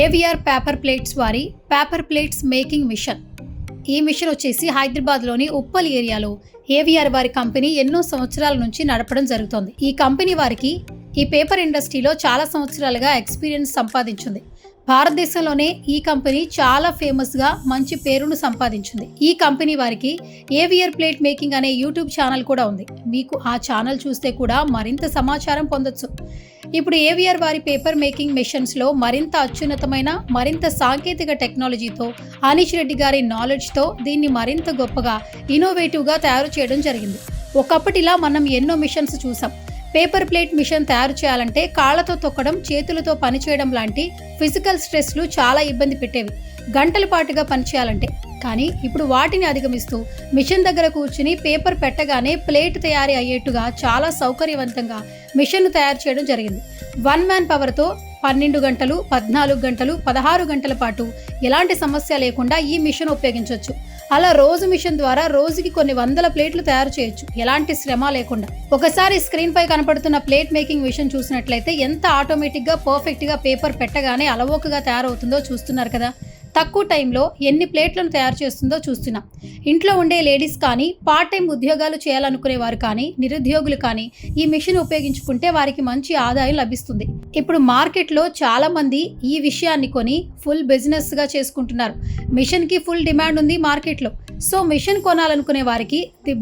AVR paper plates వారి paper plates making machine. ఈ machine వచ్చేసి హైదరాబాద్లోని ఉప్పల్ ఏరియాలో ఏవిఆర్ వారి కంపెనీ ఎన్నో సంవత్సరాల నుంచి నడపడం జరుగుతోంది. ఈ కంపెనీ వారికి ఈ పేపర్ ఇండస్ట్రీలో చాలా సంవత్సరాలుగా ఎక్స్పీరియన్స్ సంపాదించింది. భారతదేశంలోనే ఈ కంపెనీ చాలా ఫేమస్గా మంచి పేరును సంపాదించింది. ఈ కంపెనీ వారికి ఏవిఆర్ ప్లేట్ మేకింగ్ అనే యూట్యూబ్ ఛానల్ కూడా ఉంది. మీకు ఆ ఛానల్ చూస్తే కూడా మరింత సమాచారం పొందొచ్చు. ఇప్పుడు ఏవిఆర్ వారి పేపర్ మేకింగ్ మెషిన్స్లో మరింత అత్యున్నతమైన మరింత సాంకేతిక టెక్నాలజీతో అనీష్ రెడ్డి గారి నాలెడ్జ్తో దీన్ని మరింత గొప్పగా ఇన్నోవేటివ్గా తయారు చేయడం జరిగింది. ఒకప్పటిలా మనం ఎన్నో మిషన్స్ చూసాం. పేపర్ ప్లేట్ మిషన్ తయారు చేయాలంటే కాళ్లతో తొక్కడం, చేతులతో పనిచేయడం లాంటి ఫిజికల్ స్ట్రెస్లు చాలా ఇబ్బంది పెట్టేవి, గంటల పాటుగా పనిచేయాలంటే. కానీ ఇప్పుడు వాటిని అధిగమిస్తూ మిషన్ దగ్గర కూర్చుని పేపర్ పెట్టగానే ప్లేట్ తయారీ అయ్యేట్టుగా చాలా సౌకర్యవంతంగా మిషన్ను తయారు చేయడం జరిగింది. 1 మ్యాన్ పవర్తో 12 గంటలు, 14 గంటలు, 16 గంటల పాటు ఎలాంటి సమస్య లేకుండా ఈ మిషన్ ఉపయోగించవచ్చు. అలా రోజు మిషన్ ద్వారా రోజుకి కొన్ని వందల ప్లేట్లు తయారు చేయొచ్చు, ఎలాంటి శ్రమ లేకుండా. ఒకసారి స్క్రీన్ పై కనపడుతున్న ప్లేట్ మేకింగ్ మిషన్ చూసినట్లయితే ఎంత ఆటోమేటిక్గా పర్ఫెక్ట్గా పేపర్ పెట్టగానే అలవోకగా తయారవుతుందో చూస్తున్నారు కదా. తక్కువ టైంలో ఎన్ని ప్లేట్లను తయారు చేస్తుందో చూస్తున్నాం. ఇంట్లో ఉండే లేడీస్ కానీ, పార్ట్ టైం ఉద్యోగాలు చేయాలనుకునే వారు కానీ, నిరుద్యోగులు కానీ ఈ మిషన్ ఉపయోగించుకుంటే వారికి మంచి ఆదాయం లభిస్తుంది. ఇప్పుడు మార్కెట్లో చాలా మంది ఈ విషయాన్ని కొని ఫుల్ బిజినెస్గా చేసుకుంటున్నారు. మిషన్కి ఫుల్ డిమాండ్ ఉంది మార్కెట్లో. సో మిషన్ కొనాలనుకునే వారికి ది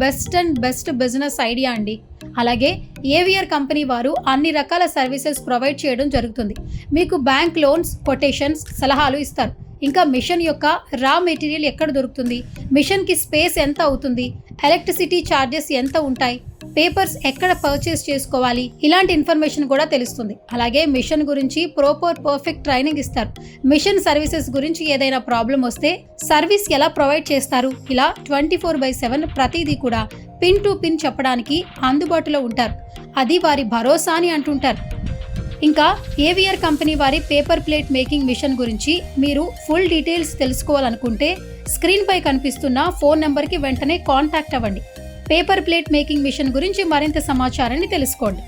బెస్ట్ బిజినెస్ ఐడియా అండి. అలాగే ఏవిఆర్ కంపెనీ వారు అన్ని రకాల సర్వీసెస్ ప్రొవైడ్ చేయడం జరుగుతుంది. మీకు బ్యాంక్ లోన్స్, కొటేషన్స్, సలహాలు ఇస్తారు. ఇంకా మిషన్ యొక్క రా మెటీరియల్ ఎక్కడ దొరుకుతుంది, మిషన్కి స్పేస్ ఎంత అవుతుంది, ఎలక్ట్రిసిటీ ఛార్జెస్ ఎంత ఉంటాయి, పేపర్స్ ఎక్కడ పర్చేస్ చేసుకోవాలి, ఇలాంటి ఇన్ఫర్మేషన్ కూడా తెలుస్తుంది. అలాగే మిషన్ గురించి పర్ఫెక్ట్ ట్రైనింగ్ ఇస్తారు. మిషన్ సర్వీసెస్ గురించి ఏదైనా ప్రాబ్లం వస్తే సర్వీస్ ఎలా ప్రొవైడ్ చేస్తారు, ఇలా 24/7 ప్రతిదీ కూడా పిన్ టు పిన్ చెప్పడానికి అందుబాటులో ఉంటారు. అది వారి భరోసా అని అంటుంటారు. ఇంకా ఏవిఆర్ కంపెనీ వారి పేపర్ ప్లేట్ మేకింగ్ మిషన్ గురించి మీరు ఫుల్ డీటెయిల్స్ తెలుసుకోవాలనుకుంటే స్క్రీన్ పై కనిపిస్తున్న ఫోన్ నెంబర్కి వెంటనే కాంటాక్ట్ అవ్వండి. పేపర్ ప్లేట్ మేకింగ్ మిషన్ గురించి మరింత సమాచారాన్ని తెలుసుకోండి.